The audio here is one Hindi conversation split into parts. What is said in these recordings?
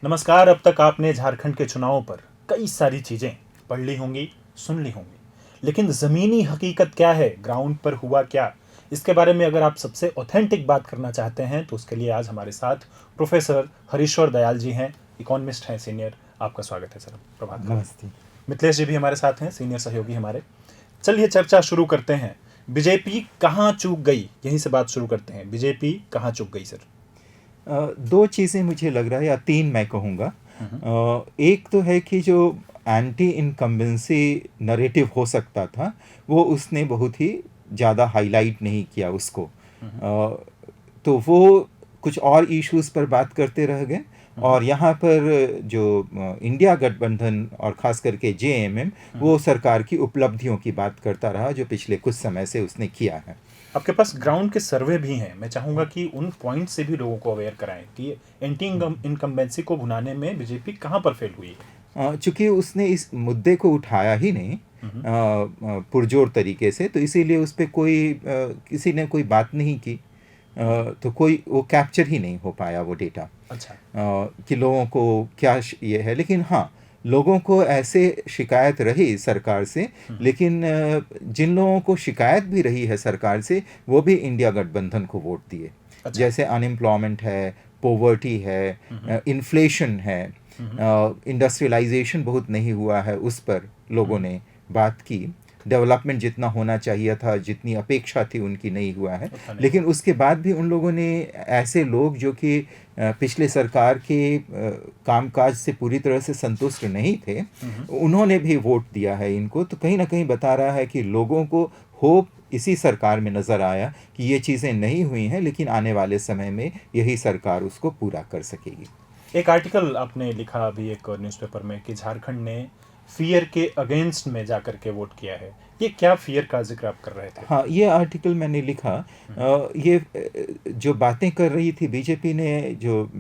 नमस्कार। अब तक आपने झारखंड के चुनावों पर कई सारी चीज़ें पढ़ ली होंगी, सुन ली होंगी, लेकिन ज़मीनी हकीकत क्या है, ग्राउंड पर हुआ क्या, इसके बारे में अगर आप सबसे ऑथेंटिक बात करना चाहते हैं तो उसके लिए आज हमारे साथ प्रोफेसर हरीश्वर दयाल जी हैं, इकोनॉमिस्ट हैं, सीनियर। आपका स्वागत है सर। प्रभात खबर। नमस्ते। मिथिलेश जी भी हमारे साथ हैं, सीनियर सहयोगी हमारे। चलिए चर्चा शुरू करते हैं। बीजेपी कहाँ चूक गई, यहीं से बात शुरू करते हैं। बीजेपी कहाँ चूक गई सर? दो चीज़ें मुझे लग रहा है, या तीन मैं कहूँगा। एक तो है कि जो एंटी इनकम्बेंसी नरेटिव हो सकता था वो उसने बहुत ही ज़्यादा हाईलाइट नहीं किया उसको। तो वो कुछ और इश्यूज पर बात करते रह गए, और यहाँ पर जो इंडिया गठबंधन और ख़ास करके जेएमएम वो सरकार की उपलब्धियों की बात करता रहा जो पिछले कुछ समय से उसने किया है। आपके पास ग्राउंड के सर्वे भी हैं, मैं चाहूंगा कि उन पॉइंट से भी लोगों को अवेयर कराएं कि एंटी इनकम्बेंसी को भुनाने में बीजेपी कहां पर फेल हुई है। चूँकि उसने इस मुद्दे को उठाया ही नहीं पुरजोर तरीके से, तो इसीलिए उस पर किसी ने कोई बात नहीं की। तो कोई वो कैप्चर ही नहीं हो पाया वो डेटा। अच्छा। कि लोगों को क्या ये है। लेकिन हाँ, लोगों को ऐसे शिकायत रही सरकार से, लेकिन जिन लोगों को शिकायत भी रही है सरकार से वो भी इंडिया गठबंधन को वोट दिए। अच्छा। जैसे अनएम्प्लॉयमेंट है, पोवर्टी है, इन्फ्लेशन है, इंडस्ट्रियलाइजेशन बहुत नहीं हुआ है, उस पर लोगों ने बात की। डेवलपमेंट जितना होना चाहिए था, जितनी अपेक्षा थी उनकी नहीं हुआ है। लेकिन उसके बाद भी उन लोगों ने, ऐसे लोग जो कि पिछले सरकार के कामकाज से पूरी तरह से संतुष्ट नहीं थे, उन्होंने भी वोट दिया है इनको। तो कहीं ना कहीं बता रहा है कि लोगों को होप इसी सरकार में नज़र आया कि ये चीज़ें नहीं हुई हैं, लेकिन आने वाले समय में यही सरकार उसको पूरा कर सकेगी। एक आर्टिकल आपने लिखा अभी एक न्यूज़पेपर में कि झारखंड ने फियर के अगेंस्ट में जाकर के वोट किया है। ये क्या फियर का जिक्र आप कर रहे थे? हाँ, ये आर्टिकल मैंने लिखा। ये जो बातें कर रही थी बीजेपी ने, जो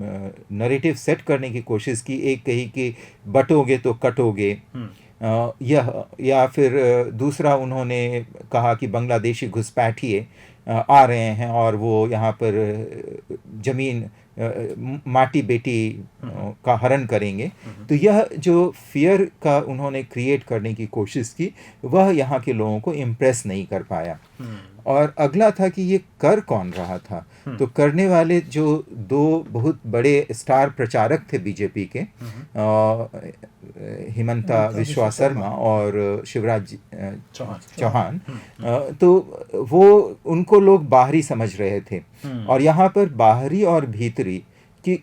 नरेटिव सेट करने की कोशिश की, एक कही कि बटोगे तो कटोगे, या फिर दूसरा उन्होंने कहा कि बांग्लादेशी घुसपैठिए आ रहे हैं और वो यहाँ पर ज़मीन माटी बेटी का हरण करेंगे। तो यह जो फियर का उन्होंने क्रिएट करने की कोशिश की, वह यहाँ के लोगों को इम्प्रेस नहीं कर पाया। और अगला था कि ये कर कौन रहा था। तो करने वाले जो दो बहुत बड़े स्टार प्रचारक थे बीजेपी के, हिमंता विश्वा शर्मा और शिवराज चौहान, तो वो उनको लोग बाहरी समझ रहे थे। और यहाँ पर बाहरी और भीतरी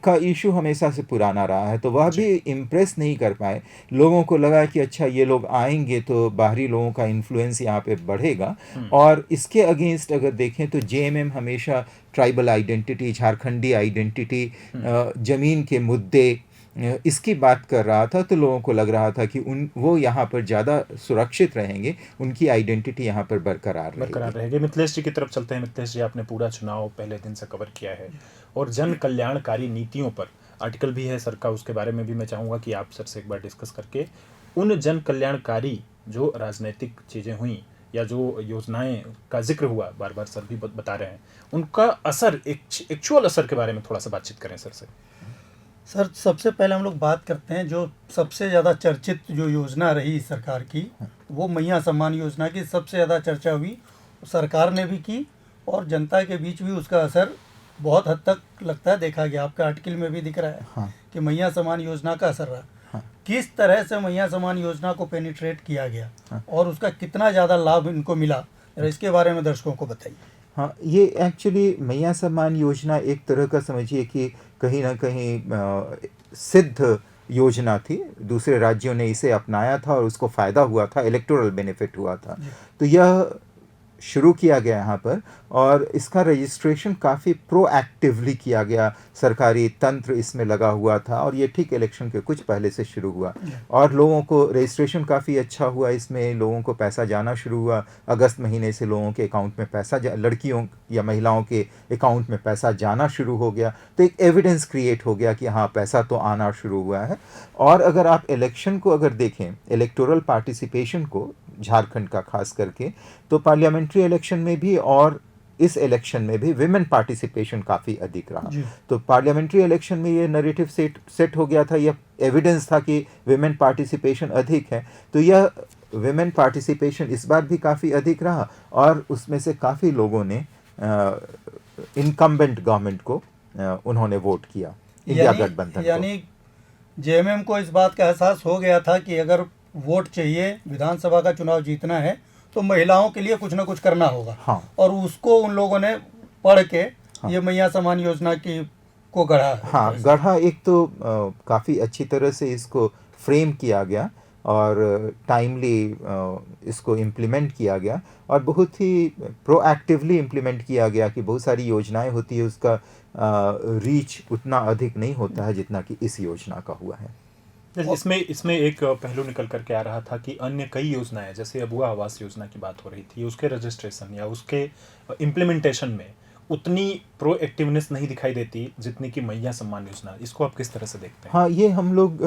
का इशू हमेशा से पुराना रहा है, तो वह भी इम्प्रेस नहीं कर पाए। लोगों को लगा कि अच्छा, ये लोग आएंगे तो बाहरी लोगों का इन्फ्लुएंस यहाँ पे बढ़ेगा। और इसके अगेंस्ट अगर देखें तो जेएमएम हमेशा ट्राइबल आइडेंटिटी, झारखंडी आइडेंटिटी, ज़मीन के मुद्दे, इसकी बात कर रहा था। तो लोगों को लग रहा था कि वो यहाँ पर ज़्यादा सुरक्षित रहेंगे, उनकी आइडेंटिटी यहाँ पर बरकरार रहेगी। मिथिलेश जी की तरफ चलते हैं। मिथिलेश जी, आपने पूरा चुनाव पहले दिन से कवर किया है और जन कल्याणकारी नीतियों पर आर्टिकल भी है सर का, उसके बारे में भी मैं चाहूँगा कि आप सर से एक बार डिस्कस करके उन जन कल्याणकारी जो राजनीतिक चीज़ें हुई या जो योजनाएं का जिक्र हुआ, बार बार सर भी बता रहे हैं, उनका असर, एक्चुअल असर के बारे में थोड़ा सा बातचीत करें सर से। सर, सबसे पहले हम लोग बात करते हैं जो सबसे ज़्यादा चर्चित जो योजना रही सरकार की, वो मैया सम्मान योजना की सबसे ज़्यादा चर्चा हुई। सरकार ने भी की और जनता के बीच भी उसका असर बहुत हद तक लगता है देखा गया। आपके आर्टिकल में भी दिख रहा है। हाँ। कि मैया सम्मान योजना का असर रहा। हाँ। किस तरह से मैया सम्मान योजना को पेनिट्रेट किया गया। हाँ। और उसका कितना ज़्यादा लाभ इनको मिला, इसके बारे में दर्शकों को बताइए। हाँ, ये एक्चुअली मैया सम्मान योजना एक तरह का समझिए कि कहीं ना कहीं सिद्ध योजना थी। दूसरे राज्यों ने इसे अपनाया था और उसको फ़ायदा हुआ था, इलेक्टोरल बेनिफिट हुआ था। तो यह शुरू किया गया यहाँ पर, और इसका रजिस्ट्रेशन काफ़ी प्रोएक्टिवली किया गया। सरकारी तंत्र इसमें लगा हुआ था और ये ठीक इलेक्शन के कुछ पहले से शुरू हुआ। और लोगों को रजिस्ट्रेशन काफ़ी अच्छा हुआ, इसमें लोगों को पैसा जाना शुरू हुआ। अगस्त महीने से लोगों के अकाउंट में पैसा लड़कियों या महिलाओं के अकाउंट में पैसा जाना शुरू हो गया। तो एक एविडेंस क्रिएट हो गया कि हाँ, पैसा तो आना शुरू हुआ है। और अगर आप इलेक्शन को अगर देखें, इलेक्टोरल पार्टिसिपेशन को झारखंड का खास करके, तो पार्लियामेंट्री इलेक्शन में भी और इस इलेक्शन में भी विमेन पार्टिसिपेशन काफ़ी अधिक रहा। जी। तो पार्लियामेंट्री इलेक्शन में ये नैरेटिव सेट हो गया था, यह एविडेंस था कि विमेन पार्टिसिपेशन अधिक है। तो यह विमेन पार्टिसिपेशन इस बार भी काफ़ी अधिक रहा और उसमें से काफ़ी लोगों ने इनकम्बेंट गवर्नमेंट को उन्होंने वोट किया, इंडिया गठबंधन को। यानी जेएमएम को इस बात का एहसास हो गया था कि अगर वोट चाहिए, विधानसभा का चुनाव जीतना है, तो महिलाओं के लिए कुछ ना कुछ करना होगा। हाँ। और उसको उन लोगों ने पढ़ के ये मैया समान योजना की को गढ़ा है। हाँ, गढ़ा। एक तो काफ़ी अच्छी तरह से इसको फ्रेम किया गया और टाइमली इसको इम्प्लीमेंट किया गया और बहुत ही प्रोएक्टिवली इम्प्लीमेंट किया गया कि बहुत सारी योजनाएं होती है, उसका रीच उतना अधिक नहीं होता है जितना कि इस योजना का हुआ है। इसमें एक पहलू निकल करके आ रहा था कि अन्य कई योजनाएं, जैसे अबुआ आवास योजना की बात हो रही थी, उसके रजिस्ट्रेशन या उसके इम्प्लीमेंटेशन में उतनी प्रोएक्टिवनेस नहीं दिखाई देती जितनी कि मैया सम्मान योजना। इसको आप किस तरह से देखते हैं? हाँ, ये हम लोग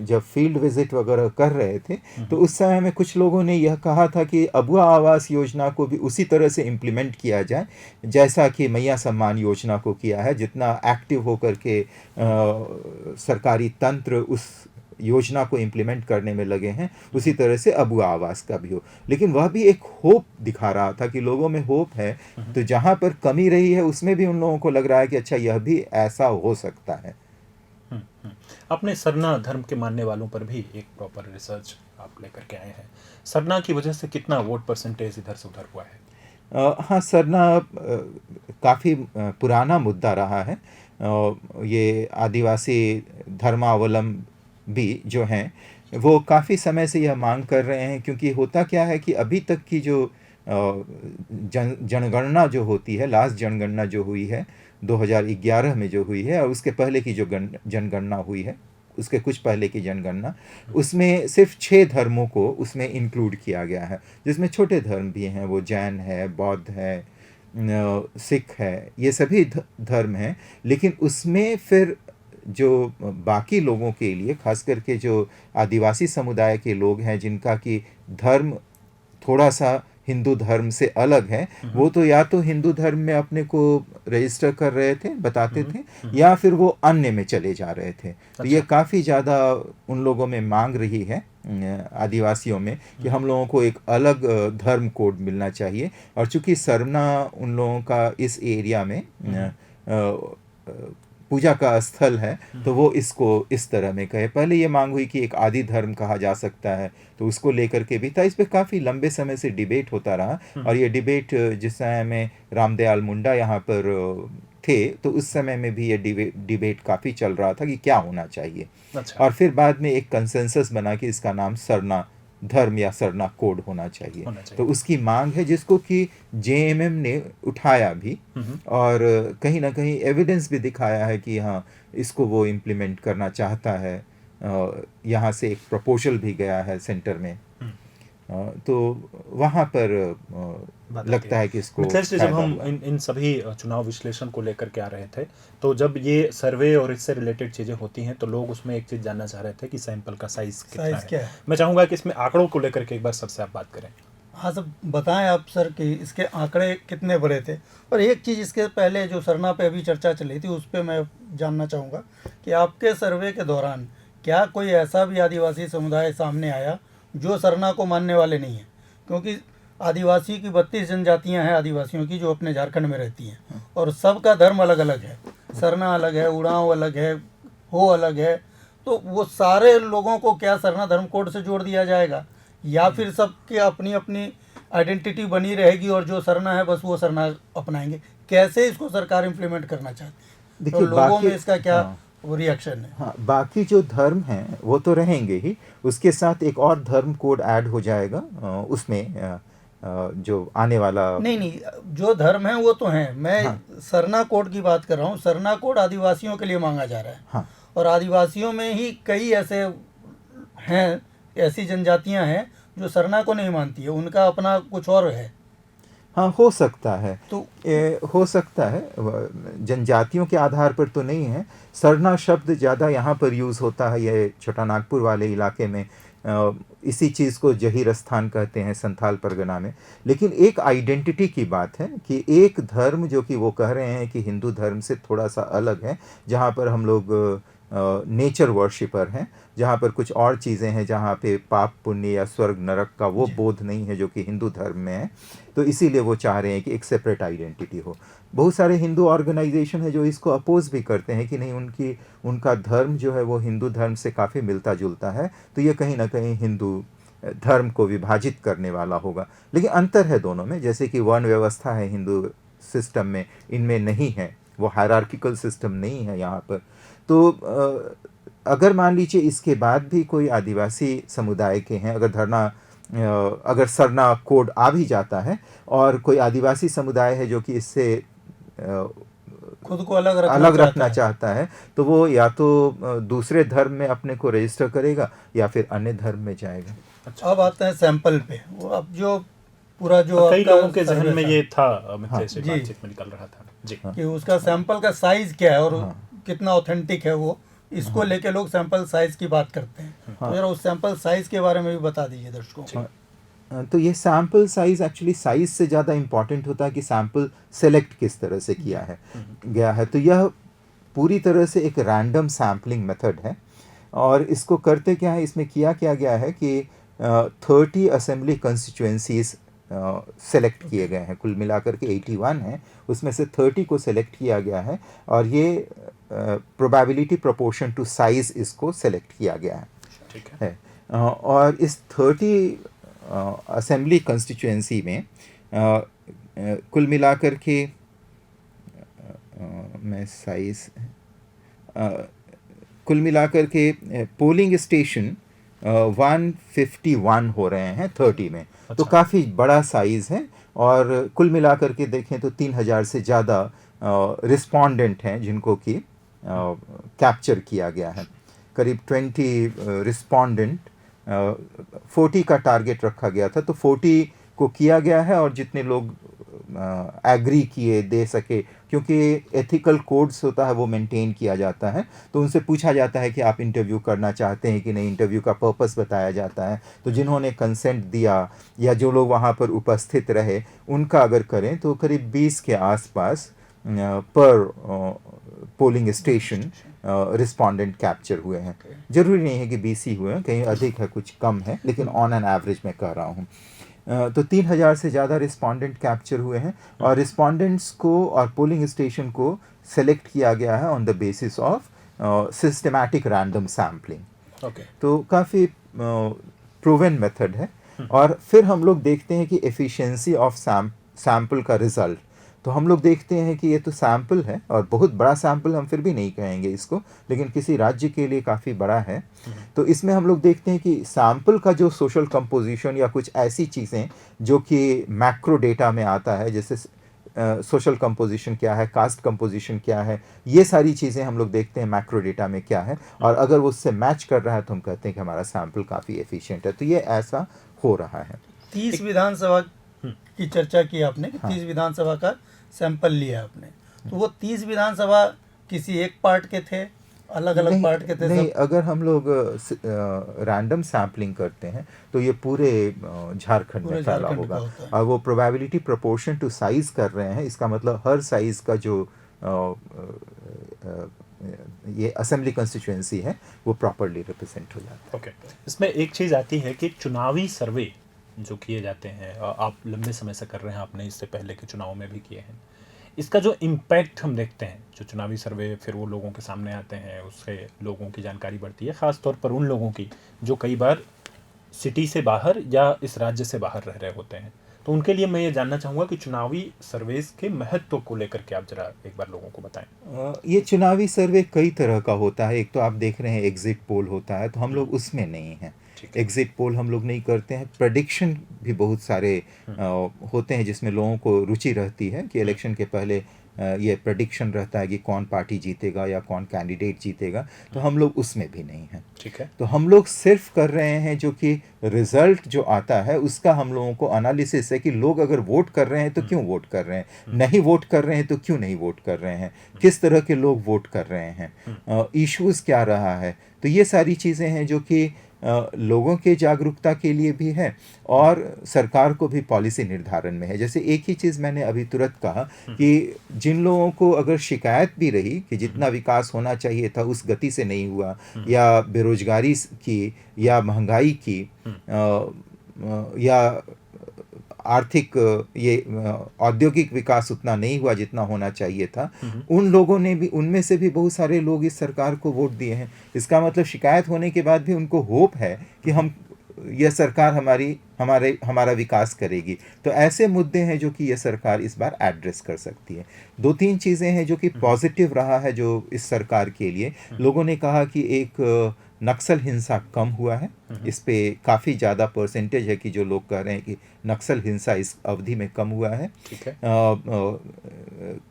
जब फील्ड विजिट वगैरह कर रहे थे तो उस समय में कुछ लोगों ने यह कहा था कि अबुआ आवास योजना को भी उसी तरह से इम्प्लीमेंट किया जाए जैसा कि मैया सम्मान योजना को किया है। जितना एक्टिव होकर के सरकारी तंत्र उस योजना को इम्प्लीमेंट करने में लगे हैं, उसी तरह से अबुआ आवास का भी हो। लेकिन वह भी एक होप दिखा रहा था कि लोगों में होप है, तो जहाँ पर कमी रही है उसमें भी उन लोगों को लग रहा है कि अच्छा यह भी ऐसा हो सकता है। अपने सरना धर्म के मानने वालों पर भी एक प्रॉपर रिसर्च आप लेकर के आए हैं। सरना की वजह से कितना वोट परसेंटेज इधर से उधर हुआ है? हाँ, सरना काफ़ी पुराना मुद्दा रहा है। ये आदिवासी धर्मावलंबी भी जो हैं वो काफ़ी समय से यह मांग कर रहे हैं, क्योंकि होता क्या है कि अभी तक की जो जनगणना जो होती है, लास्ट जनगणना जो हुई है 2011 में जो हुई है, और उसके पहले की जो जनगणना हुई है, उसके कुछ पहले की जनगणना, उसमें सिर्फ 6 धर्मों को उसमें इंक्लूड किया गया है, जिसमें छोटे धर्म भी हैं, वो जैन है, बौद्ध है, सिख है, ये सभी धर्म हैं। लेकिन उसमें फिर जो बाकी लोगों के लिए, खास करके जो आदिवासी समुदाय के लोग हैं जिनका कि धर्म थोड़ा सा हिंदू धर्म से अलग है, वो तो या तो हिंदू धर्म में अपने को रजिस्टर कर रहे थे, बताते थे, या फिर वो अन्य में चले जा रहे थे। तो ये काफ़ी ज़्यादा उन लोगों में मांग रही है, आदिवासियों में, कि हम लोगों को एक अलग धर्म कोड मिलना चाहिए। और चूंकि सरना उन लोगों का इस एरिया में पूजा का स्थल है, तो वो इसको इस तरह में कहे। पहले ये मांग हुई कि एक आदि धर्म कहा जा सकता है, तो उसको लेकर के भी था। इस पे काफ़ी लंबे समय से डिबेट होता रहा, और ये डिबेट जिस समय में रामदयाल मुंडा यहाँ पर थे, तो उस समय में भी ये डिबेट काफ़ी चल रहा था कि क्या होना चाहिए। अच्छा। और फिर बाद में एक कंसेंसस बना कि इसका नाम सरना धर्म या सरना कोड होना चाहिए। तो उसकी मांग है, जिसको कि जेएमएम ने उठाया भी, और कहीं ना कहीं एविडेंस भी दिखाया है कि हाँ, इसको वो इम्प्लीमेंट करना चाहता है। यहाँ से एक प्रपोजल भी गया है सेंटर में, तो वहाँ पर लगता है कि इसको मिथिलेश जी, जब हम इन सभी चुनाव विश्लेषण को लेकर के आ रहे थे, तो जब ये सर्वे और इससे रिलेटेड चीज़ें होती हैं, तो लोग उसमें एक चीज़ जानना चाह रहे थे कि सैंपल का साइज कितना है। मैं चाहूँगा कि इसमें आंकड़ों को लेकर के एक बार सर से आप बात करें। हाँ सर, बताएं आप सर कि इसके आंकड़े कितने बड़े थे। और एक चीज़ इसके पहले जो सरना पे अभी चर्चा चली थी, उस पर मैं जानना चाहूँगा कि आपके सर्वे के दौरान क्या कोई ऐसा भी आदिवासी समुदाय सामने आया जो सरना को मानने वाले नहीं हैं? क्योंकि आदिवासी की 32 जनजातियां हैं आदिवासियों की, जो अपने झारखंड में रहती हैं, और सबका धर्म अलग अलग है। सरना अलग है, उड़ांव अलग है, हो अलग है। तो वो सारे लोगों को क्या सरना धर्म कोड से जोड़ दिया जाएगा, या फिर सबकी अपनी अपनी आइडेंटिटी बनी रहेगी और जो सरना है बस वो सरना अपनाएंगे? कैसे इसको सरकार इम्प्लीमेंट करना चाहती है? तो लोगों में इसका क्या वो रिएक्शन है? हाँ, बाकी जो धर्म हैं वो तो रहेंगे ही, उसके साथ एक और धर्म कोड ऐड हो जाएगा उसमें, जो आने वाला। नहीं, जो धर्म है वो तो हैं, मैं सरना कोड की बात कर रहा हूँ। सरना कोड आदिवासियों के लिए मांगा जा रहा है। हाँ। और आदिवासियों में ही कई ऐसे हैं, ऐसी जनजातियां हैं जो सरना को नहीं मानती है, उनका अपना कुछ और है। हाँ, हो सकता है, तो हो सकता है, जनजातियों के आधार पर तो नहीं है। सरना शब्द ज़्यादा यहाँ पर यूज़ होता है, ये छोटा नागपुर वाले इलाके में, इसी चीज़ को जहीर स्थान कहते हैं संथाल परगना में। लेकिन एक आइडेंटिटी की बात है कि एक धर्म जो कि वो कह रहे हैं कि हिंदू धर्म से थोड़ा सा अलग है, जहाँ पर हम लोग नेचर वर्शिपर हैं, जहाँ पर कुछ और चीज़ें हैं, जहाँ पे पाप पुण्य या स्वर्ग नरक का वो बोध नहीं है जो कि हिंदू धर्म में है। तो इसीलिए वो चाह रहे हैं कि एक सेपरेट आइडेंटिटी हो। बहुत सारे हिंदू ऑर्गेनाइजेशन है जो इसको अपोज भी करते हैं कि नहीं, उनका धर्म जो है वो हिंदू धर्म से काफ़ी मिलता जुलता है, तो ये कहीं ना कहीं हिंदू धर्म को विभाजित करने वाला होगा। लेकिन अंतर है दोनों में, जैसे कि वर्ण व्यवस्था है हिंदू सिस्टम में, इनमें नहीं है, वो हायरार्किकल सिस्टम नहीं है यहाँ पर। तो अगर मान लीजिए इसके बाद भी कोई आदिवासी समुदाय के हैं, अगर सरना कोड आ भी जाता है और कोई आदिवासी समुदाय है जो कि इससे खुद को अलग रखना चाहता है, तो वो या तो दूसरे धर्म में अपने को रजिस्टर करेगा या फिर अन्य धर्म में जाएगा। अच्छा, अब आते हैं सैंपल पे। वो अब जो पूरा जो कई लोगों के जहन में ये था, हाँ, से बातचीत में निकल रहा था जी, कि उसका सैंपल का साइज क्या है और कितना ऑथेंटिक है वो, इसको लेके लोग सैंपल साइज की बात करते हैं। तो जरा उस सैंपल साइज के बारे में भी बता दीजिए दर्शकों को। तो ये सैम्पल साइज एक्चुअली साइज से ज़्यादा इम्पॉर्टेंट होता है कि सैम्पल सेलेक्ट किस तरह से गया है। तो यह पूरी तरह से एक रैंडम सैम्पलिंग मेथड है। और इसको करते क्या है, इसमें किया गया है कि 30 असेंबली कंस्टिट्यूएंसीज सेलेक्ट किए गए हैं। कुल मिलाकर के 81 हैं, उसमें से 30 को सेलेक्ट किया गया है और ये प्रोबेबिलिटी प्रोपोर्शन टू साइज इसको सेलेक्ट किया गया है। ठीक है। और इस 30 असेंबली कंस्टिट्यूएंसी में कुल मिलाकर के कुल मिलाकर के पोलिंग स्टेशन 151 हो रहे हैं 30 में। अच्छा। तो काफ़ी बड़ा साइज़ है और कुल मिलाकर के देखें तो 3000 से ज़्यादा रिस्पोंडेंट हैं जिनको कि कैप्चर किया गया है। करीब 20 रिस्पोंडेंट, 40 का टारगेट रखा गया था, तो 40 को किया गया है और जितने लोग एग्री किए दे सके, क्योंकि एथिकल कोड्स होता है वो मेंटेन किया जाता है। तो उनसे पूछा जाता है कि आप इंटरव्यू करना चाहते हैं कि नहीं, इंटरव्यू का पर्पस बताया जाता है। तो जिन्होंने कंसेंट दिया या जो लोग वहाँ पर उपस्थित रहे उनका अगर करें तो करीब 20 के आसपास पर पोलिंग स्टेशन रिस्पोंडेंट कैप्चर हुए हैं। ज़रूरी नहीं है कि 20 ही हुए हैं, कहीं अधिक है कुछ कम है, लेकिन ऑन एन एवरेज मैं कह रहा हूँ। तो 3000 से ज़्यादा रिस्पोंडेंट कैप्चर हुए हैं और रिस्पोंडेंट्स को और पोलिंग स्टेशन को सेलेक्ट किया गया है on the basis of systematic random sampling. तो काफ़ी प्रूवन मेथड है। और फिर हम लोग देखते हैं कि एफिशिएंसी ऑफ सैम्पल का रिज़ल्ट। तो हम लोग देखते हैं कि ये तो सैम्पल है और बहुत बड़ा सैम्पल हम फिर भी नहीं कहेंगे इसको, लेकिन किसी राज्य के लिए काफ़ी बड़ा है। तो इसमें हम लोग देखते हैं कि सैम्पल का जो सोशल कंपोजिशन या कुछ ऐसी चीज़ें जो कि मैक्रो डेटा में आता है, जैसे सोशल कंपोजिशन क्या है, कास्ट कंपोजिशन क्या है, ये सारी चीज़ें हम लोग देखते हैं मैक्रो डेटा में क्या है, और अगर वो उससे मैच कर रहा है तो हम कहते हैं कि हमारा सैम्पल काफ़ी एफिशिएंट है। तो ये ऐसा हो रहा है। 30 विधानसभा की चर्चा की आपने, 30 विधानसभा का सैंपल लिया आपने, तो वो 30 विधानसभा किसी एक पार्ट के थे, अलग अलग पार्ट के थे? नहीं, अगर हम लोग रैंडम सैम्पलिंग करते हैं तो ये पूरे झारखंड में फैला होगा। और वो प्रोबेबिलिटी प्रोपोर्शन टू साइज कर रहे हैं, इसका मतलब हर साइज का जो ये असेंबली कंस्टिट्यूएंसी है वो प्रॉपर्ली रिप्रेजेंट हो जाता है। ओके। इसमें एक चीज़ आती है कि चुनावी सर्वे जो किए जाते हैं, आप लंबे समय से कर रहे हैं, आपने इससे पहले के चुनाव में भी किए हैं, इसका जो इम्पैक्ट हम देखते हैं, जो चुनावी सर्वे फिर वो लोगों के सामने आते हैं, उससे लोगों की जानकारी बढ़ती है, ख़ास तौर पर उन लोगों की जो कई बार सिटी से बाहर या इस राज्य से बाहर रह रहे होते हैं। तो उनके लिए मैं ये जानना चाहूँगा कि चुनावी सर्वेस के महत्व को लेकर के आप जरा एक बार लोगों को बताएं। ये चुनावी सर्वे कई तरह का होता है। एक तो आप देख रहे हैं एग्जिट पोल होता है, तो हम लोग उसमें नहीं हैं। एग्जिट पोल हम लोग नहीं करते हैं। प्रेडिक्शन भी बहुत सारे होते हैं जिसमें लोगों को रुचि रहती है कि इलेक्शन के पहले ये प्रेडिक्शन रहता है कि कौन पार्टी जीतेगा या कौन कैंडिडेट जीतेगा, तो हम लोग उसमें भी नहीं हैं। ठीक है। तो हम लोग सिर्फ कर रहे हैं जो कि रिजल्ट जो आता है उसका हम लोगों को एनालिसिस है कि लोग अगर वोट कर रहे हैं तो क्यों वोट कर रहे हैं, नहीं वोट कर रहे हैं तो क्यों नहीं वोट कर रहे हैं, किस तरह के लोग वोट कर रहे हैं, इश्यूज़ क्या रहा है। तो ये सारी चीज़ें हैं जो कि लोगों के जागरूकता के लिए भी है और सरकार को भी पॉलिसी निर्धारण में है। जैसे एक ही चीज़ मैंने अभी तुरंत कहा कि जिन लोगों को अगर शिकायत भी रही कि जितना विकास होना चाहिए था उस गति से नहीं हुआ, या बेरोजगारी की, या महंगाई की, या आर्थिक ये औद्योगिक विकास उतना नहीं हुआ जितना होना चाहिए था, उन लोगों ने भी, उनमें से भी बहुत सारे लोग इस सरकार को वोट दिए हैं। इसका मतलब शिकायत होने के बाद भी उनको होप है कि यह सरकार हमारा विकास करेगी। तो ऐसे मुद्दे हैं जो कि यह सरकार इस बार एड्रेस कर सकती है। 2-3 चीज़ें हैं जो कि पॉजिटिव रहा है जो इस सरकार के लिए। लोगों ने कहा कि एक नक्सल हिंसा कम हुआ है। इस पे काफ़ी ज़्यादा परसेंटेज है कि जो लोग कह रहे हैं कि नक्सल हिंसा इस अवधि में कम हुआ है। ठीक है।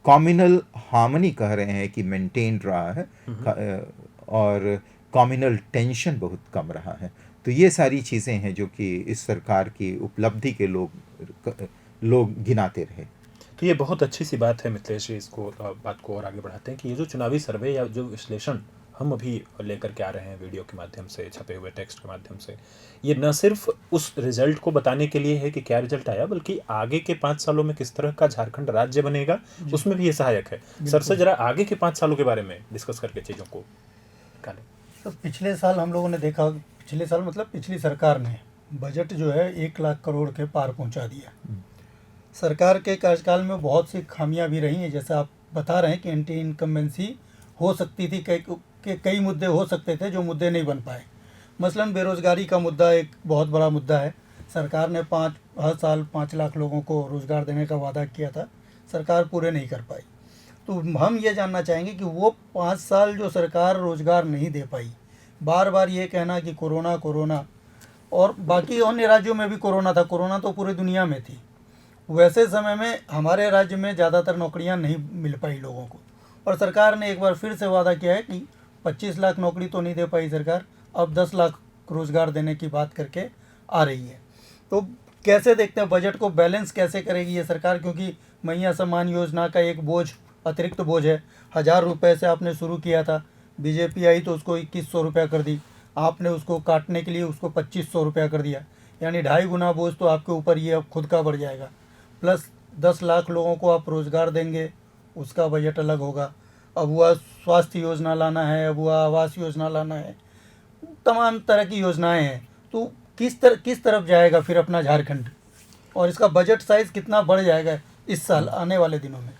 कम्युनल हार्मनी कह रहे हैं कि मेंटेन रहा है, और कम्युनल टेंशन बहुत कम रहा है। तो ये सारी चीज़ें हैं जो कि इस सरकार की उपलब्धि के लोग गिनाते रहे। तो ये बहुत अच्छी सी बात है मिथिलेश जी, इसको बात को और आगे बढ़ाते हैं कि ये जो चुनावी सर्वे या जो विश्लेषण हम अभी लेकर के आ रहे हैं वीडियो के माध्यम से, छपे हुए टेक्स्ट के माध्यम से, ये न सिर्फ उस रिजल्ट को बताने के लिए है कि क्या रिजल्ट आया, बल्कि आगे के 5 सालों में किस तरह का झारखंड राज्य बनेगा उसमें भी ये सहायक है। सर से जरा आगे के 5 सालों के बारे में डिस्कस करके चीज़ों को निकालें। तो पिछले साल हम लोगों ने देखा, पिछले साल मतलब पिछली सरकार ने बजट जो है 1 लाख करोड़ के पार पहुंचा दिया। सरकार के कार्यकाल में बहुत सी खामियां भी रही हैं, जैसे आप बता रहे हैं कि एंटी इनकम्बेंसी हो सकती थी, कई मुद्दे हो सकते थे जो मुद्दे नहीं बन पाए। मसलन बेरोज़गारी का मुद्दा एक बहुत बड़ा मुद्दा है। सरकार ने हर साल 5 लाख लोगों को रोज़गार देने का वादा किया था, सरकार पूरे नहीं कर पाई। तो हम ये जानना चाहेंगे कि वो 5 साल जो सरकार रोज़गार नहीं दे पाई, बार बार ये कहना कि कोरोना कोरोना, और बाकी अन्य राज्यों में भी कोरोना था, कोरोना तो पूरी दुनिया में थी। वैसे समय में हमारे राज्य में ज़्यादातर नौकरियां नहीं मिल पाई लोगों को, और सरकार ने एक बार फिर से वादा किया है कि 25 लाख नौकरी तो नहीं दे पाई सरकार, अब 10 लाख रोज़गार देने की बात करके आ रही है। तो कैसे देखते हैं बजट को बैलेंस कैसे करेगी ये सरकार, क्योंकि मैया सम्मान योजना का एक बोझ, अतिरिक्त बोझ है। 1000 रुपये से आपने शुरू किया था, बीजेपी आई तो उसको 2100 रुपया कर दी, आपने उसको काटने के लिए उसको 2500 रुपया कर दिया, यानी 2.5 गुना बोझ तो आपके ऊपर ये अब खुद का बढ़ जाएगा। प्लस 10 लाख लोगों को आप रोज़गार देंगे, उसका बजट अलग होगा। अब हुआ स्वास्थ्य योजना लाना है, अब हुआ आवास योजना लाना है, तमाम तरह की योजनाएं हैं। तो किस तरफ जाएगा फिर अपना झारखंड, और इसका बजट साइज़ कितना बढ़ जाएगा इस साल आने वाले दिनों में?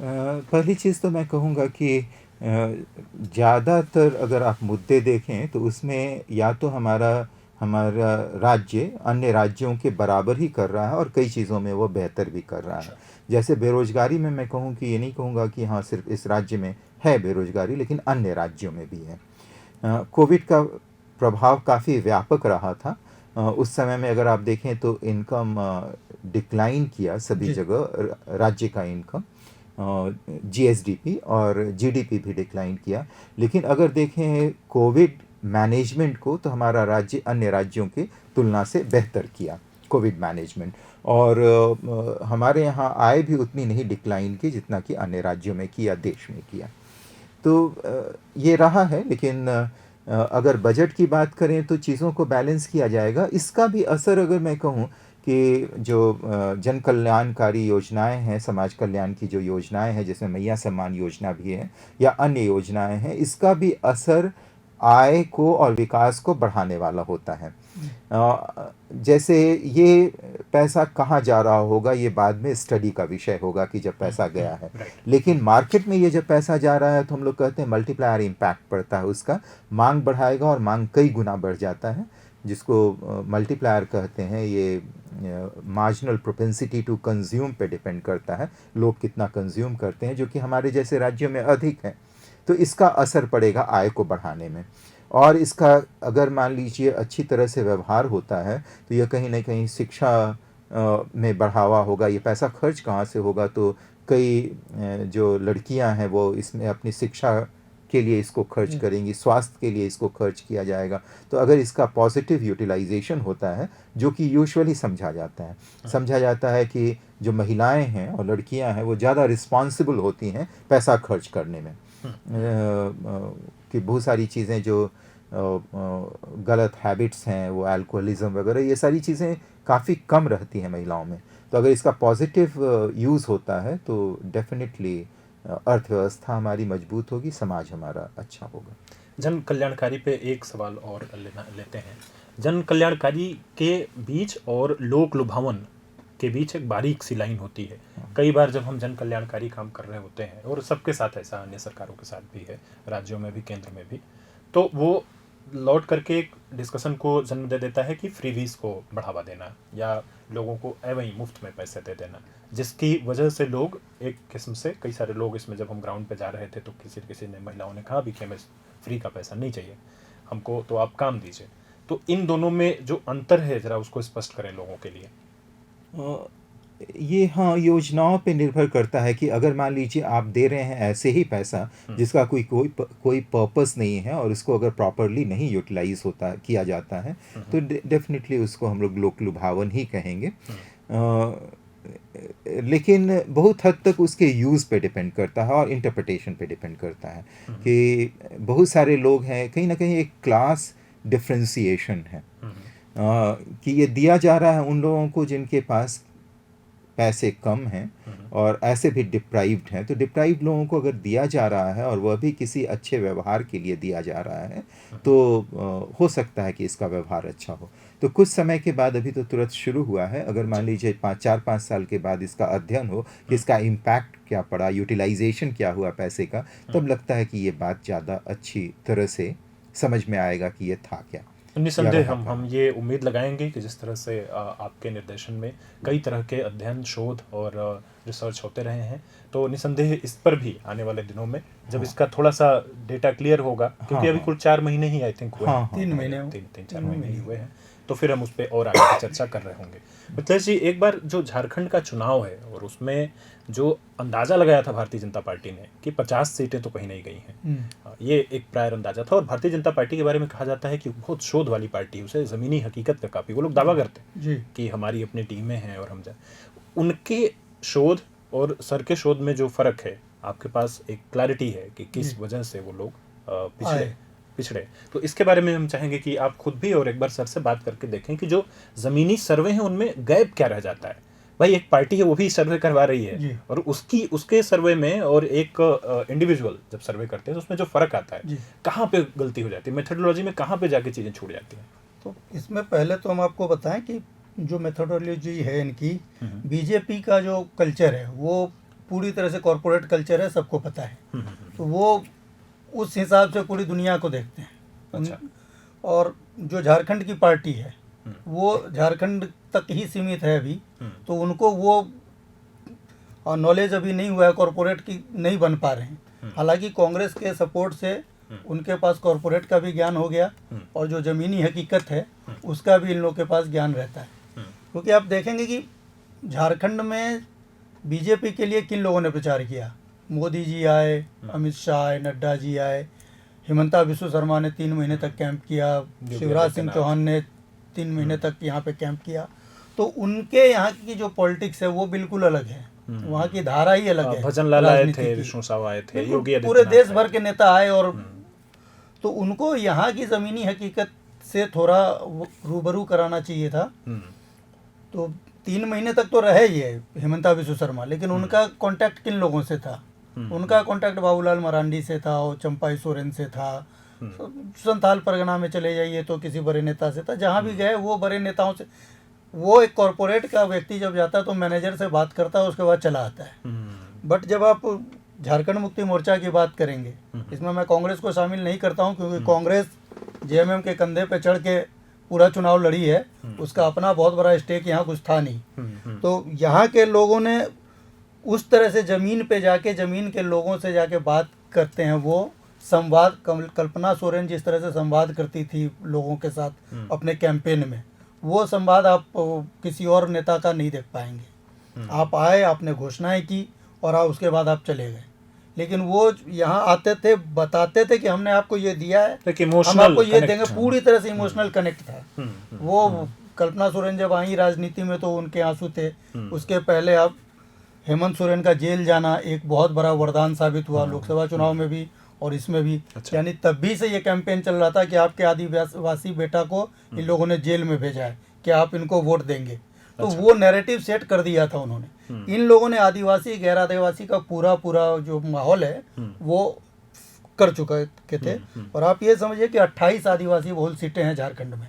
पहली चीज़ तो मैं कहूँगा कि ज़्यादातर अगर आप मुद्दे देखें तो उसमें या तो हमारा राज्य अन्य राज्यों के बराबर ही कर रहा है, और कई चीज़ों में वो बेहतर भी कर रहा है। जैसे बेरोजगारी में मैं कहूँ कि ये नहीं कहूँगा कि हाँ सिर्फ इस राज्य में है बेरोजगारी, लेकिन अन्य राज्यों में भी है। कोविड का प्रभाव काफ़ी व्यापक रहा था। उस समय में अगर आप देखें तो इनकम डिक्लाइन किया सभी जगह, राज्य का इनकम, जीएसडीपी और जीडीपी भी डिक्लाइन किया। लेकिन अगर देखें कोविड मैनेजमेंट को, तो हमारा राज्य अन्य राज्यों की तुलना से बेहतर किया कोविड मैनेजमेंट, और हमारे यहाँ आय भी उतनी नहीं डिक्लाइन की जितना कि अन्य राज्यों में किया, देश में किया। तो ये रहा है। लेकिन अगर बजट की बात करें तो चीज़ों को बैलेंस किया जाएगा। इसका भी असर अगर मैं कहूँ कि जो जन कल्याणकारी योजनाएं हैं, समाज कल्याण की जो योजनाएं हैं, जिसमें मैया सम्मान योजना भी है या अन्य योजनाएं हैं, इसका भी असर आय को और विकास को बढ़ाने वाला होता है। जैसे ये पैसा कहाँ जा रहा होगा ये बाद में स्टडी का विषय होगा कि जब पैसा गया है, लेकिन मार्केट में ये जब पैसा जा रहा है तो हम लोग कहते हैं मल्टीप्लायर इम्पैक्ट पड़ता है उसका, मांग बढ़ाएगा और मांग कई गुना बढ़ जाता है, जिसको मल्टीप्लायर कहते हैं। ये मार्जिनल प्रोपेंसिटी टू कंज्यूम पे डिपेंड करता है, लोग कितना कंज्यूम करते हैं, जो कि हमारे जैसे राज्यों में अधिक है। तो इसका असर पड़ेगा आय को बढ़ाने में। और इसका अगर मान लीजिए अच्छी तरह से व्यवहार होता है तो यह कहीं ना कहीं शिक्षा में बढ़ावा होगा। ये पैसा खर्च कहाँ से होगा, तो कई जो लड़कियां हैं वो इसमें अपनी शिक्षा के लिए इसको खर्च करेंगी, स्वास्थ्य के लिए इसको खर्च किया जाएगा। तो अगर इसका पॉजिटिव यूटिलाइजेशन होता है, जो कि यूजुअली समझा जाता है कि जो महिलाएं हैं और लड़कियां हैं वो ज़्यादा रिस्पॉन्सिबल होती हैं पैसा खर्च करने में, कि बहुत सारी चीज़ें जो गलत हैबिट्स हैं, वो अल्कोहलिज्म वगैरह, ये सारी चीज़ें काफ़ी कम रहती हैं महिलाओं में। तो अगर इसका पॉजिटिव यूज़ होता है तो डेफिनेटली अर्थव्यवस्था हमारी मजबूत होगी, समाज हमारा अच्छा होगा। जन कल्याणकारी पे एक सवाल और लेते हैं। जन कल्याणकारी के बीच और लोक लुभावन के बीच एक बारीक सी लाइन होती है। कई बार जब हम जन कल्याणकारी काम कर रहे होते हैं, और सबके साथ ऐसा, अन्य सरकारों के साथ भी है, राज्यों में भी केंद्र में भी, तो वो लौट करके एक डिस्कशन को जन्म दे देता है कि फ्रीवीज को बढ़ावा देना या लोगों को वहीं मुफ्त में पैसे दे देना, जिसकी वजह से लोग एक किस्म से, कई सारे लोग इसमें, जब हम ग्राउंड पे जा रहे थे तो किसी ने, महिलाओं ने कहा भी कि हमें फ्री का पैसा नहीं चाहिए हमको, तो आप काम दीजिए। तो इन दोनों में जो अंतर है, ज़रा उसको स्पष्ट करें लोगों के लिए। ये हाँ, योजनाओं पे निर्भर करता है कि अगर मान लीजिए आप दे रहे हैं ऐसे ही पैसा जिसका कोई पर्पस नहीं है और उसको अगर प्रॉपरली नहीं यूटिलाइज किया जाता है, तो डेफिनेटली उसको हम लोग लोक लुभावन ही कहेंगे। लेकिन बहुत हद तक उसके यूज़ पे डिपेंड करता है और इंटरप्रिटेशन पे डिपेंड करता है कि बहुत सारे लोग हैं, कहीं ना कहीं एक क्लास डिफ्रेंसिएशन है कि ये दिया जा रहा है उन लोगों को जिनके पास पैसे कम हैं और ऐसे भी डिप्राइव्ड हैं। तो डिप्राइव्ड लोगों को अगर दिया जा रहा है और वह भी किसी अच्छे व्यवहार के लिए दिया जा रहा है, तो हो सकता है कि इसका व्यवहार अच्छा हो। तो कुछ समय के बाद, अभी तो तुरंत शुरू हुआ है, अगर मान लीजिए 4-5 साल के बाद इसका अध्ययन हो कि इसका इम्पैक्ट क्या पड़ा, यूटिलाइजेशन क्या हुआ पैसे का, तब लगता है कि ये बात ज़्यादा अच्छी तरह से समझ में आएगा कि ये था क्या। निसंदेह हम ये उम्मीद लगाएंगे कि जिस तरह से आपके निर्देशन में कई तरह के अध्ययन, शोध और रिसर्च होते रहे हैं, तो निसंदेह इस पर भी आने वाले दिनों में जब इसका थोड़ा सा डेटा क्लियर होगा, क्योंकि अभी कुल 4 महीने ही आई थिंक हुए हैं, 3-4 महीने ही हुए हैं, तो फिर हम उस पर और आगे चर्चा कर रहे होंगे। मिथिलेश जी, एक बार जो झारखंड का चुनाव है और उसमें जो अंदाज़ा लगाया था भारतीय जनता पार्टी ने कि 50 सीटें तो कहीं नहीं गई हैं, ये एक प्रायर अंदाजा था। और भारतीय जनता पार्टी के बारे में कहा जाता है कि बहुत शोध वाली पार्टी है, उसे ज़मीनी हकीकत पे काफ़ी वो लोग दावा करते हैं कि हमारी अपनी टीमें हैं और हम जाए। उनके शोध और सर के शोध में जो फ़र्क है, आपके पास एक क्लैरिटी है कि किस वजह से वो लोग पिछड़े, तो इसके बारे में हम चाहेंगे कि आप खुद भी और एक बार सर से बात करके देखें कि जो ज़मीनी सर्वे हैं उनमें गैप क्या रह जाता है। भाई, एक पार्टी है वो भी सर्वे करवा रही है, और उसके सर्वे में और एक इंडिविजुअल जब सर्वे करते हैं तो उसमें जो फ़र्क आता है, कहाँ पे गलती हो जाती है, मेथोडोलॉजी में कहाँ पे जाके चीज़ें छूट जाती हैं। तो इसमें पहले तो हम आपको बताएं कि जो मेथोडोलॉजी है इनकी, बीजेपी का जो कल्चर है वो पूरी तरह से कॉरपोरेट कल्चर है, सबको पता है। तो वो उस हिसाब से पूरी दुनिया को देखते हैं। अच्छा। और जो झारखंड की पार्टी है वो झारखंड तक ही सीमित है अभी, तो उनको वो नॉलेज अभी नहीं हुआ है, कॉरपोरेट की नहीं बन पा रहे हैं। हालांकि कांग्रेस के सपोर्ट से उनके पास कॉरपोरेट का भी ज्ञान हो गया और जो ज़मीनी हकीकत है उसका भी इन लोगों के पास ज्ञान रहता है। क्योंकि आप देखेंगे कि झारखंड में बीजेपी के लिए किन लोगों ने प्रचार किया। मोदी जी आए, अमित शाह आए, नड्डा जी आए, हिमंता बिस्वा शर्मा ने 3 महीने तक कैंप किया, शिवराज सिंह चौहान ने 3 महीने तक यहाँ पे कैंप किया। तो उनके यहाँ की जो पॉलिटिक्स है वो बिल्कुल अलग है, वहाँ की धारा ही अलग है। भजन लाल आए थे, विष्णु साव आए थे, योगी पूरे देश भर के नेता आए, और तो उनको यहाँ की ज़मीनी हकीकत से थोड़ा रूबरू कराना चाहिए था। तो 3 महीने तक तो रहे ही है हिमंता बिस्वा शर्मा, लेकिन उनका कांटेक्ट किन लोगों से था? उनका कांटेक्ट बाबूलाल मरांडी से था और चंपाई सोरेन से था। संथाल परगना में चले जाइए तो किसी बड़े नेता से था। जहाँ भी गए वो बड़े नेताओं से, वो एक कॉरपोरेट का व्यक्ति जब जाता है तो मैनेजर से बात करता है, उसके बाद चला आता है। बट जब आप झारखंड मुक्ति मोर्चा की बात करेंगे, इसमें मैं कांग्रेस को शामिल नहीं करता हूँ, क्योंकि कांग्रेस जेएमएम के कंधे पे चढ़ के पूरा चुनाव लड़ी है, उसका अपना बहुत बड़ा स्टेक यहाँ कुछ था नहीं। तो यहाँ के लोगों ने उस तरह से ज़मीन पे जाके, ज़मीन के लोगों से जाके बात करते हैं। वो संवाद, कल्पना सोरेन जिस तरह से संवाद करती थी लोगों के साथ अपने कैंपेन में, वो संवाद आप किसी और नेता का नहीं देख पाएंगे। आप आए, आपने घोषणाएं की और उसके बाद आप चले गए, लेकिन वो यहाँ आते थे, बताते थे कि हमने आपको ये दिया है, हम आपको ये देंगे। पूरी तरह से इमोशनल कनेक्ट था वो। कल्पना सोरेन जब आई राजनीति में तो उनके आंसू थे। उसके पहले अब हेमंत सोरेन का जेल जाना एक बहुत बड़ा वरदान साबित हुआ। लोकसभा चुनाव में भी और इसमें भी अच्छा। यानी तब भी से ये कैंपेन चल रहा था कि आपके आदिवासी बेटा को इन लोगों ने जेल में भेजा है, कि आप इनको वोट देंगे। तो अच्छा। वो नैरेटिव सेट कर दिया था उन्होंने। इन लोगों ने आदिवासी गैर आदिवासी का पूरा जो माहौल है वो कर चुके के थे। और आप ये समझिए कि 28 आदिवासी बहुल सीटें हैं झारखंड में।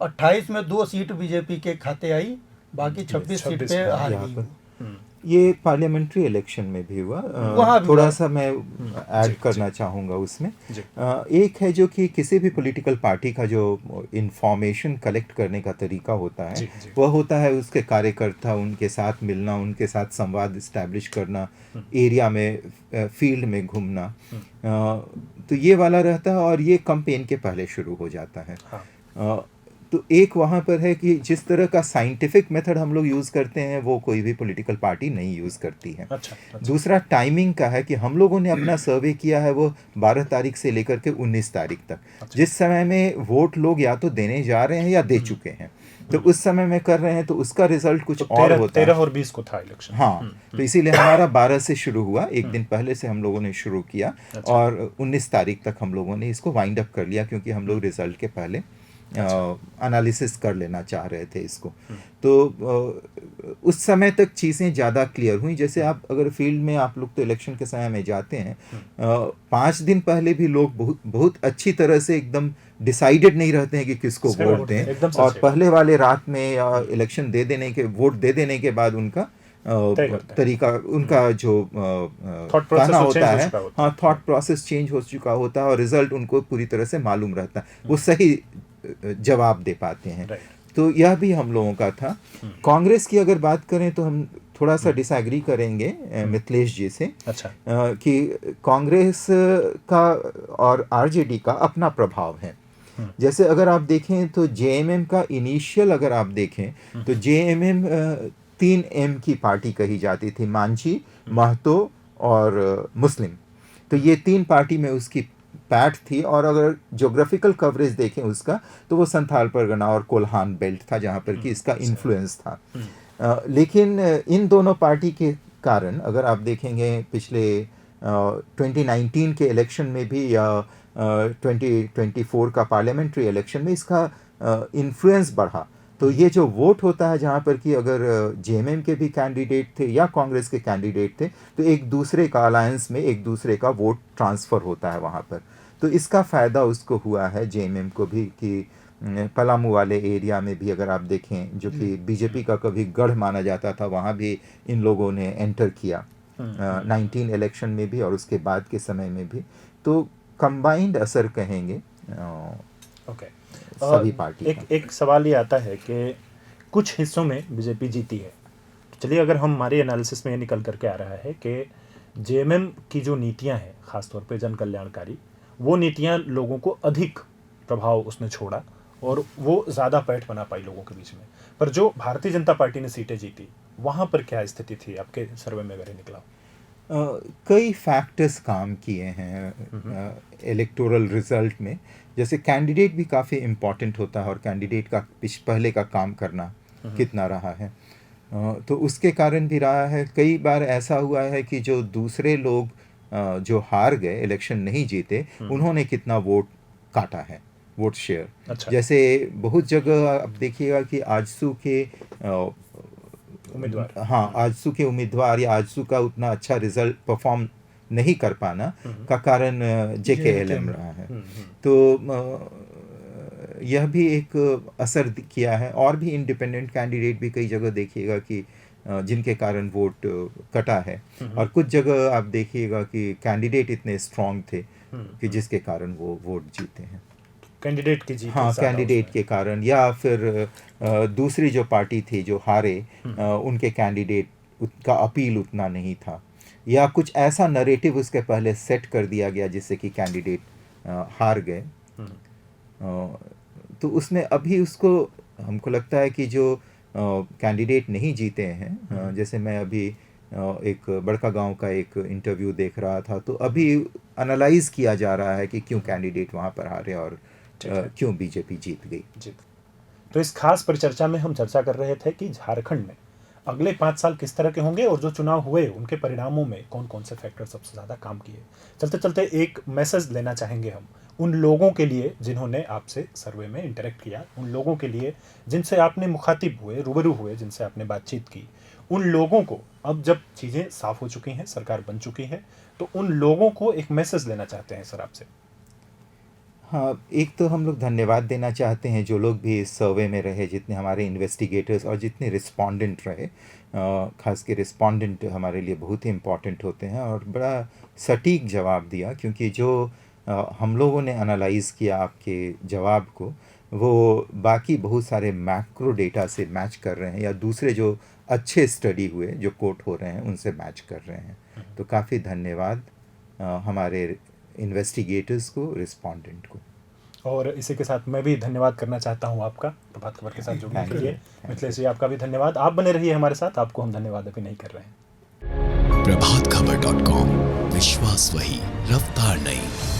28 में 2 सीट बीजेपी के खाते आई, बाकी 26 सीट पे हार यहाँ गई। पर ये पार्लियामेंट्री इलेक्शन में भी हुआ। वहाँ भी थोड़ा हुआ। सा मैं ऐड करना चाहूँगा उसमें। जी। एक है जो कि किसी भी पॉलिटिकल पार्टी का जो इंफॉर्मेशन कलेक्ट करने का तरीका होता है, जी, जी। वह होता है उसके कार्यकर्ता, उनके साथ मिलना, उनके साथ संवाद इस्टेब्लिश करना, एरिया में फील्ड में घूमना। तो ये वाला रहता है और ये कैंपेन के पहले शुरू हो जाता है। हाँ। तो एक वहाँ पर है कि जिस तरह का साइंटिफिक मेथड हम लोग यूज़ करते हैं वो कोई भी पॉलिटिकल पार्टी नहीं यूज़ करती है। अच्छा, अच्छा। दूसरा टाइमिंग का है कि हम लोगों ने अपना सर्वे किया है वो 12 तारीख से लेकर के 19 तारीख तक, अच्छा। जिस समय में वोट लोग या तो देने जा रहे हैं या दे चुके हैं। तो उस समय में कर रहे हैं तो उसका रिजल्ट कुछ तो और होता है। 13 और 20 को था इलेक्शन। हाँ, तो इसीलिए हमारा 12 से शुरू हुआ, एक दिन पहले से हम लोगों ने शुरू किया। अच्छा। और 19 तारीख तक हम लोगों ने इसको वाइंड अप कर लिया, क्योंकि हम लोग रिजल्ट के पहले एनालिसिस कर लेना चाह रहे थे इसको। तो उस समय तक चीज़ें ज़्यादा क्लियर हुई। जैसे आप अगर फील्ड में, आप लोग तो इलेक्शन के समय में जाते हैं, 5 दिन पहले भी लोग बहुत अच्छी तरह से एकदम डिसाइडेड नहीं रहते हैं कि किसको वोट दें। एकदम सच और है। पहले वाले रात में या इलेक्शन वोट दे देने के बाद उनका तय करते हैं। तरीका, उनका जो Thought process कहना वो होता change हो है, चुका होता हाँ, थॉट प्रोसेस चेंज हो चुका होता है और रिजल्ट उनको पूरी तरह से मालूम रहता है, वो सही जवाब दे पाते हैं। राइट। तो यह भी हम लोगों का था। कांग्रेस की अगर बात करें तो हम थोड़ा सा डिसएग्री करेंगे मिथिलेश जी से। अच्छा। कि कांग्रेस का और आरजेडी का अपना प्रभाव है। जैसे अगर आप देखें तो जेएमएम का इनिशियल अगर आप देखें तो जेएमएम 3 एम की पार्टी कही जाती थी, मांझी, महतो और मुस्लिम। तो ये 3 पार्टी में उसकी पैठ थी। और अगर ज्योग्राफिकल कवरेज देखें उसका तो वो संथाल परगना और कोल्हान बेल्ट था जहाँ पर कि इसका इन्फ्लुएंस था। लेकिन इन दोनों पार्टी के कारण अगर आप देखेंगे पिछले 2019 के इलेक्शन में भी या 2024 का पार्लियामेंट्री इलेक्शन में इसका इन्फ्लुएंस बढ़ा। तो ये जो वोट होता है जहाँ पर कि अगर जेएमएम के भी कैंडिडेट थे या कांग्रेस के कैंडिडेट थे तो एक दूसरे का अलायंस में एक दूसरे का वोट ट्रांसफ़र होता है वहाँ पर। तो इसका फ़ायदा उसको हुआ है जेएमएम को भी कि पलामू वाले एरिया में भी अगर आप देखें जो कि बीजेपी का कभी गढ़ माना जाता था, वहाँ भी इन लोगों ने एंटर किया 19 इलेक्शन में भी और उसके बाद के समय में भी। तो कंबाइंड असर कहेंगे ओके। सभी पार्टी एक सवाल ये आता है कि कुछ हिस्सों में बीजेपी जीती है। चलिए, अगर हम हमारे एनालिसिस में ये निकल करके आ रहा है कि जेएमएम की जो नीतियां हैं, खासतौर पे जन कल्याणकारी, वो नीतियां लोगों को अधिक प्रभाव उसने छोड़ा और वो ज़्यादा पैठ बना पाई लोगों के बीच में। पर जो भारतीय जनता पार्टी ने सीटें जीती, वहाँ पर क्या स्थिति थी आपके सर्वे में अगर ये निकला? कई फैक्टर्स काम किए हैं इलेक्टोरल रिजल्ट में। जैसे कैंडिडेट भी काफ़ी इम्पॉर्टेंट होता है और कैंडिडेट का पहले का काम करना कितना रहा है। तो उसके कारण भी रहा है। कई बार ऐसा हुआ है कि जो दूसरे लोग जो हार गए, इलेक्शन नहीं जीते, उन्होंने कितना वोट काटा है, वोट शेयर। अच्छा। जैसे बहुत जगह आप देखिएगा कि आजसू के उम्मीदवार, हाँ, आजसू के उम्मीदवार या आजसू का उतना अच्छा रिजल्ट परफॉर्म नहीं कर पाना का कारण जेकेएलएम रहा है। तो यह भी एक असर किया है। और भी इंडिपेंडेंट कैंडिडेट भी कई जगह देखिएगा कि जिनके कारण वोट कटा है। और कुछ जगह आप देखिएगा कि कैंडिडेट इतने स्ट्रांग थे कि जिसके कारण वो वोट जीते हैं। कैंडिडेट की जीत, हाँ, कैंडिडेट के कारण, या फिर दूसरी जो पार्टी थी जो हारे, उनके कैंडिडेट का अपील उतना नहीं था, या कुछ ऐसा नरेटिव उसके पहले सेट कर दिया गया जिससे कि कैंडिडेट हार गए। तो उसमें अभी उसको हमको लगता है कि जो कैंडिडेट नहीं जीते हैं, जैसे मैं अभी एक बड़का गांव का एक इंटरव्यू देख रहा था, तो अभी एनालाइज किया जा रहा है कि क्यों कैंडिडेट वहाँ पर हारे और क्यों बीजेपी जीत गई। तो इस खास परिचर्चा में हम चर्चा कर रहे थे कि झारखंड में अगले 5 साल किस तरह के होंगे और जो चुनाव हुए उनके परिणामों में कौन कौन से फैक्टर सबसे ज़्यादा काम किए। चलते चलते एक मैसेज लेना चाहेंगे हम उन लोगों के लिए जिन्होंने आपसे सर्वे में इंटरेक्ट किया, उन लोगों के लिए जिनसे आपने मुखातिब हुए, रूबरू हुए, जिनसे आपने बातचीत की, उन लोगों को अब जब चीज़ें साफ हो चुकी हैं, सरकार बन चुकी है, तो उन लोगों को एक मैसेज लेना चाहते हैं सर आपसे। हाँ, एक तो हम लोग धन्यवाद देना चाहते हैं जो लोग भी इस सर्वे में रहे, जितने हमारे इन्वेस्टिगेटर्स और जितने रिस्पोंडेंट रहे। खास के रिस्पोंडेंट हमारे लिए बहुत ही इम्पॉर्टेंट होते हैं और बड़ा सटीक जवाब दिया, क्योंकि जो हम लोगों ने एनालाइज़ किया आपके जवाब को, वो बाकी बहुत सारे मैक्रो डेटा से मैच कर रहे हैं या दूसरे जो अच्छे स्टडी हुए जो कोट हो रहे हैं उनसे मैच कर रहे हैं। तो काफ़ी धन्यवाद हमारे इन्वेस्टिगेटर्स को, रिस्पोंडेंट को। और इसी के साथ मैं भी धन्यवाद करना चाहता हूँ आपका प्रभात खबर के साथ जुड़ने के लिए। Thank you. मिथिलेश जी, आपका भी धन्यवाद। आप बने रहिए हमारे साथ, आपको हम धन्यवाद अभी नहीं कर रहे हैं। प्रभातखबर.com, विश्वास वही, रफ्तार नहीं।